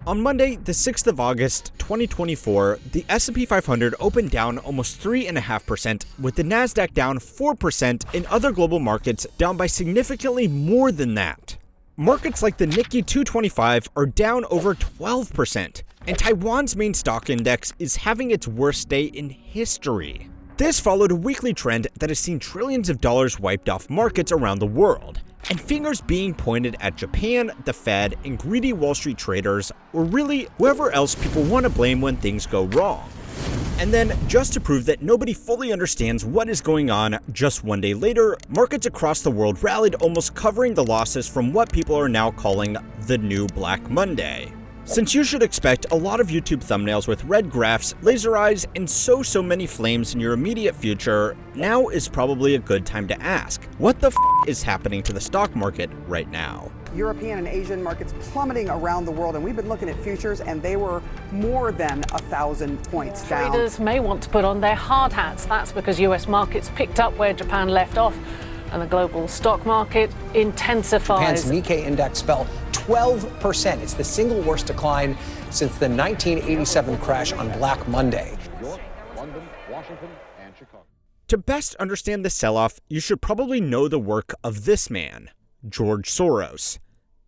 On Monday, the 6th of August, 2024, the S&P 500 opened down almost 3.5%, with the Nasdaq down 4% and other global markets down by significantly more than that. Markets like the Nikkie 225 are down over 12%, and Taiwan's main stock index is having its worst day in history. This followed a weekly trend that has seen trillions of dollars wiped off markets around the world, and fingers being pointed at Japan, the Fed, and greedy Wall Street traders, or really whoever else people want to blame when things go wrong. And then, just to prove that nobody fully understands what is going on, just one day later, markets across the world rallied, almost covering the losses from what people are now calling the new Black Monday. Since you should expect a lot of YouTube thumbnails with red graphs, laser eyes, and so many flames in your immediate future, now is probably a good time to ask, what the f is happening to the stock market right now? European and Asian markets plummeting around the world, and we've been looking at futures, and they were more than 1,000 points down. Traders may want to put on their hard hats. That's because US markets picked up where Japan left off, and the global stock market intensifies. Japan's Nikkei index fell 12%. It's the single worst decline since the 1987 crash on Black Monday. York, London, Washington, and Chicago. To best understand the sell-off, you should probably know the work of this man, George Soros.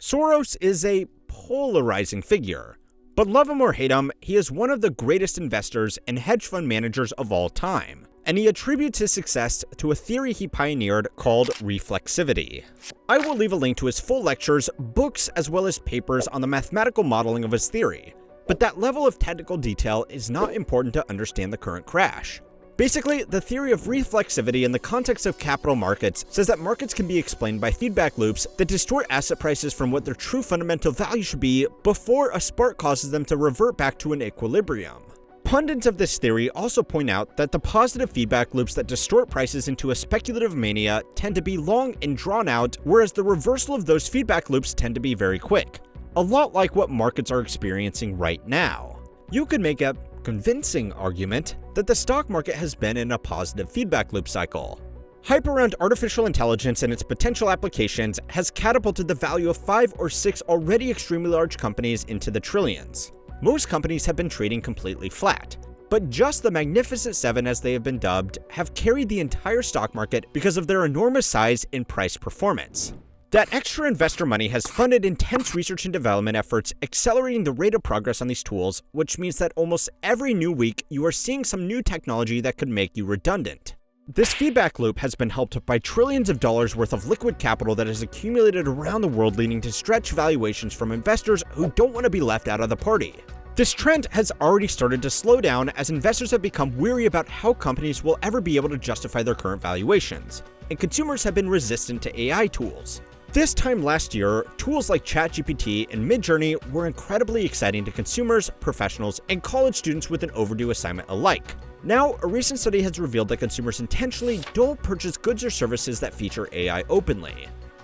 Soros is a polarizing figure, but love him or hate him, he is one of the greatest investors and hedge fund managers of all time, and he attributes his success to a theory he pioneered called reflexivity. I will leave a link to his full lectures, books, as well as papers on the mathematical modeling of his theory, but that level of technical detail is not important to understand the current crash. Basically, the theory of reflexivity in the context of capital markets says that markets can be explained by feedback loops that distort asset prices from what their true fundamental value should be before a spark causes them to revert back to an equilibrium. Pundits of this theory also point out that the positive feedback loops that distort prices into a speculative mania tend to be long and drawn out, whereas the reversal of those feedback loops tend to be very quick. A lot like what markets are experiencing right now. You could make a convincing argument that the stock market has been in a positive feedback loop cycle. Hype around artificial intelligence and its potential applications has catapulted the value of 5 or 6 already extremely large companies into the trillions. Most companies have been trading completely flat, but just the Magnificent Seven, as they have been dubbed, have carried the entire stock market because of their enormous size and price performance. That extra investor money has funded intense research and development efforts, accelerating the rate of progress on these tools, which means that almost every new week you are seeing some new technology that could make you redundant. This feedback loop has been helped by trillions of dollars worth of liquid capital that has accumulated around the world, leading to stretch valuations from investors who don't want to be left out of the party. This trend has already started to slow down as investors have become weary about how companies will ever be able to justify their current valuations, and consumers have been resistant to AI tools. This time last year, tools like ChatGPT and Midjourney were incredibly exciting to consumers, professionals, and college students with an overdue assignment alike. Now, a recent study has revealed that consumers intentionally don't purchase goods or services that feature AI openly.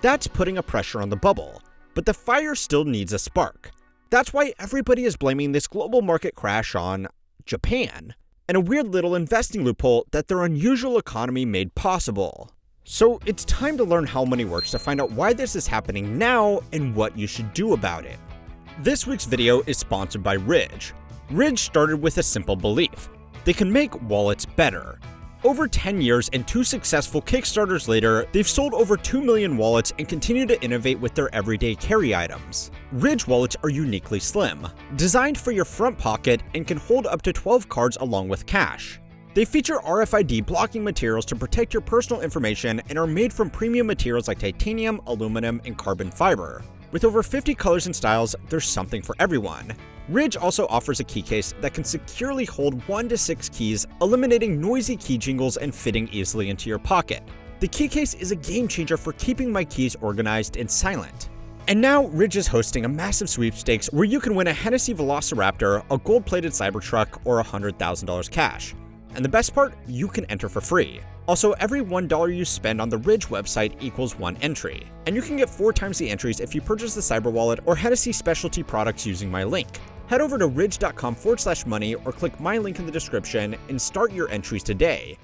That's putting a pressure on the bubble, but the fire still needs a spark. That's why everybody is blaming this global market crash on Japan, and a weird little investing loophole that their unusual economy made possible. So it's time to learn how money works to find out why this is happening now and what you should do about it. This week's video is sponsored by Ridge. Ridge started with a simple belief: they can make wallets better. Over 10 years and 2 successful Kickstarters later, they've sold over 2 million wallets and continue to innovate with their everyday carry items. Ridge wallets are uniquely slim, designed for your front pocket, and can hold up to 12 cards along with cash. They feature RFID blocking materials to protect your personal information and are made from premium materials like titanium, aluminum, and carbon fiber. With over 50 colors and styles, there's something for everyone. Ridge also offers a key case that can securely hold 1 to 6 keys, eliminating noisy key jingles and fitting easily into your pocket. The key case is a game changer for keeping my keys organized and silent. And now, Ridge is hosting a massive sweepstakes where you can win a Hennessy Velociraptor, a gold-plated Cybertruck, or $100,000 cash. And the best part, you can enter for free. Also, every $1 you spend on the Ridge website equals 1 entry, and you can get 4 times the entries if you purchase the Cyber Wallet or Hennessy specialty products using my link. Head over to ridge.com/money or click my link in the description and start your entries today.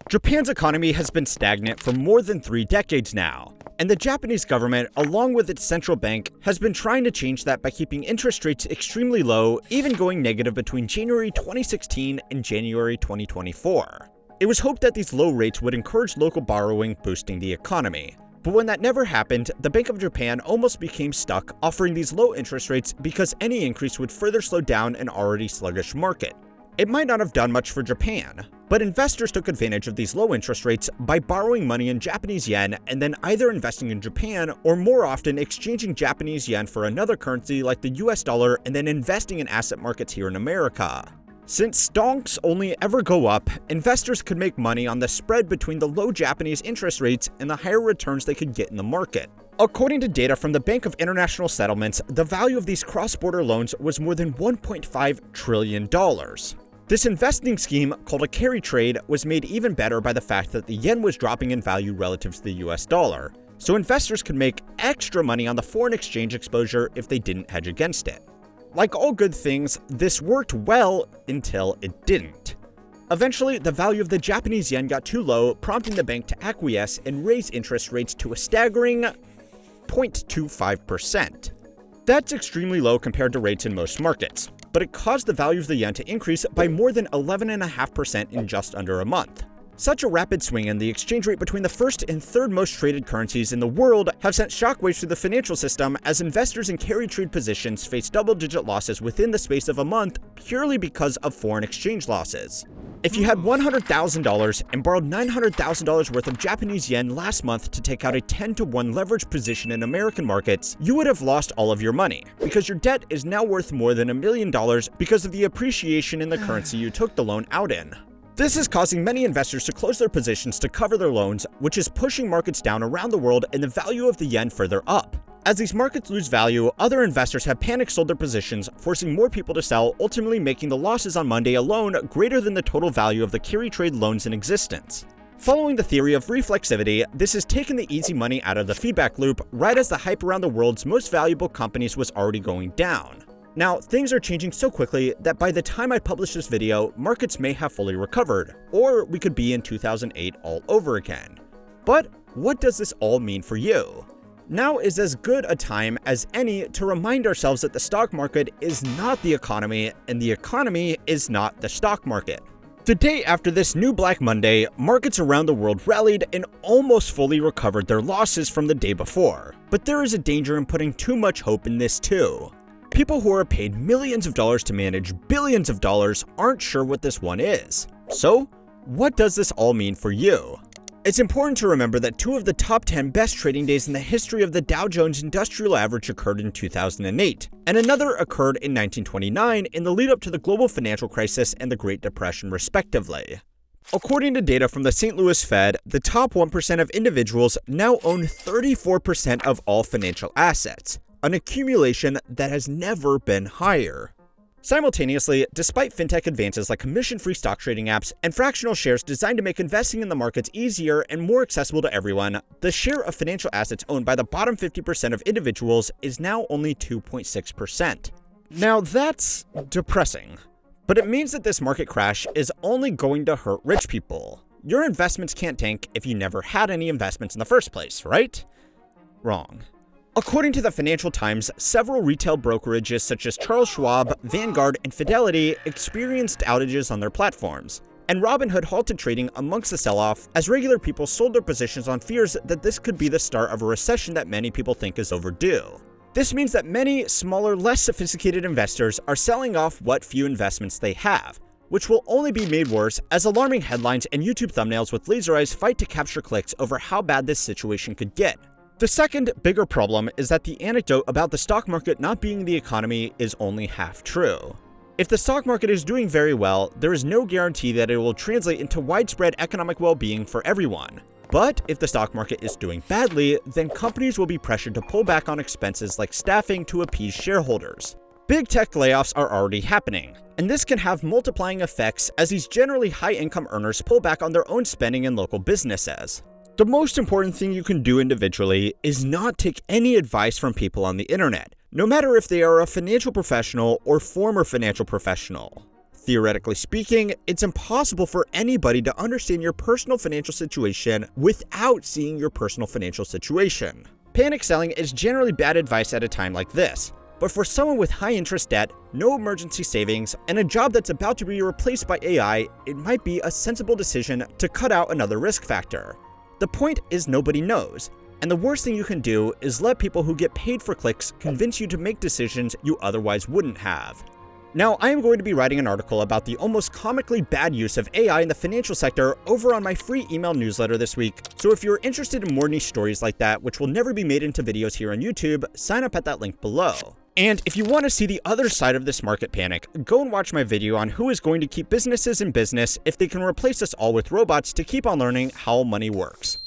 Japan's economy has been stagnant for more than 3 decades now. And the Japanese government, along with its central bank, has been trying to change that by keeping interest rates extremely low, even going negative between January 2016 and January 2024. It was hoped that these low rates would encourage local borrowing, boosting the economy. But when that never happened, the Bank of Japan almost became stuck offering these low interest rates because any increase would further slow down an already sluggish market. It might not have done much for Japan, but investors took advantage of these low interest rates by borrowing money in Japanese yen and then either investing in Japan or more often exchanging Japanese yen for another currency like the US dollar and then investing in asset markets here in America. Since stonks only ever go up, investors could make money on the spread between the low Japanese interest rates and the higher returns they could get in the market. According to data from the Bank of International Settlements, the value of these cross-border loans was more than $1.5 trillion. This investing scheme, called a carry trade, was made even better by the fact that the yen was dropping in value relative to the US dollar, so investors could make extra money on the foreign exchange exposure if they didn't hedge against it. Like all good things, this worked well until it didn't. Eventually, the value of the Japanese yen got too low, prompting the bank to acquiesce and raise interest rates to a staggering 0.25%. That's extremely low compared to rates in most markets, but it caused the value of the yen to increase by more than 11.5% in just under a month. Such a rapid swing in the exchange rate between the first and third most traded currencies in the world have sent shockwaves through the financial system as investors in carry trade positions face double-digit losses within the space of a month purely because of foreign exchange losses. If you had $100,000 and borrowed $900,000 worth of Japanese yen last month to take out a 10-to-1 leverage position in American markets, you would have lost all of your money, because your debt is now worth more than $1 million because of the appreciation in the currency you took the loan out in. This is causing many investors to close their positions to cover their loans, which is pushing markets down around the world and the value of the yen further up. As these markets lose value, other investors have panic sold their positions, forcing more people to sell, ultimately making the losses on Monday alone greater than the total value of the carry trade loans in existence. Following the theory of reflexivity, this has taken the easy money out of the feedback loop right as the hype around the world's most valuable companies was already going down. Now, things are changing so quickly that by the time I publish this video, markets may have fully recovered, or we could be in 2008 all over again. But what does this all mean for you? Now is as good a time as any to remind ourselves that the stock market is not the economy, and the economy is not the stock market. The day after this new Black Monday, markets around the world rallied and almost fully recovered their losses from the day before. But there is a danger in putting too much hope in this too. People who are paid millions of dollars to manage billions of dollars aren't sure what this one is. So, what does this all mean for you? It's important to remember that 2 of the top 10 best trading days in the history of the Dow Jones Industrial Average occurred in 2008, and another occurred in 1929 in the lead up to the global financial crisis and the Great Depression respectively. According to data from the St. Louis Fed, the top 1% of individuals now own 34% of all financial assets, an accumulation that has never been higher. Simultaneously, despite fintech advances like commission-free stock trading apps and fractional shares designed to make investing in the markets easier and more accessible to everyone, the share of financial assets owned by the bottom 50% of individuals is now only 2.6%. Now that's depressing, but it means that this market crash is only going to hurt rich people. Your investments can't tank if you never had any investments in the first place, right? Wrong. According to the Financial Times, several retail brokerages such as Charles Schwab, Vanguard, and Fidelity experienced outages on their platforms, and Robinhood halted trading amongst the sell-off as regular people sold their positions on fears that this could be the start of a recession that many people think is overdue. This means that many smaller, less sophisticated investors are selling off what few investments they have, which will only be made worse as alarming headlines and YouTube thumbnails with laser eyes fight to capture clicks over how bad this situation could get. The second, bigger problem is that the anecdote about the stock market not being the economy is only half true. If the stock market is doing very well, there is no guarantee that it will translate into widespread economic well-being for everyone. But if the stock market is doing badly, then companies will be pressured to pull back on expenses like staffing to appease shareholders. Big tech layoffs are already happening, and this can have multiplying effects as these generally high-income earners pull back on their own spending in local businesses. The most important thing you can do individually is not take any advice from people on the internet, no matter if they are a financial professional or former financial professional. Theoretically speaking, it's impossible for anybody to understand your personal financial situation without seeing your personal financial situation. Panic selling is generally bad advice at a time like this, but for someone with high interest debt, no emergency savings, and a job that's about to be replaced by AI, it might be a sensible decision to cut out another risk factor. The point is nobody knows, and the worst thing you can do is let people who get paid for clicks convince you to make decisions you otherwise wouldn't have. Now, I am going to be writing an article about the almost comically bad use of AI in the financial sector over on my free email newsletter this week, so if you're interested in more niche stories like that, which will never be made into videos here on YouTube, sign up at that link below. And if you want to see the other side of this market panic, go and watch my video on who is going to keep businesses in business if they can replace us all with robots to keep on learning how money works.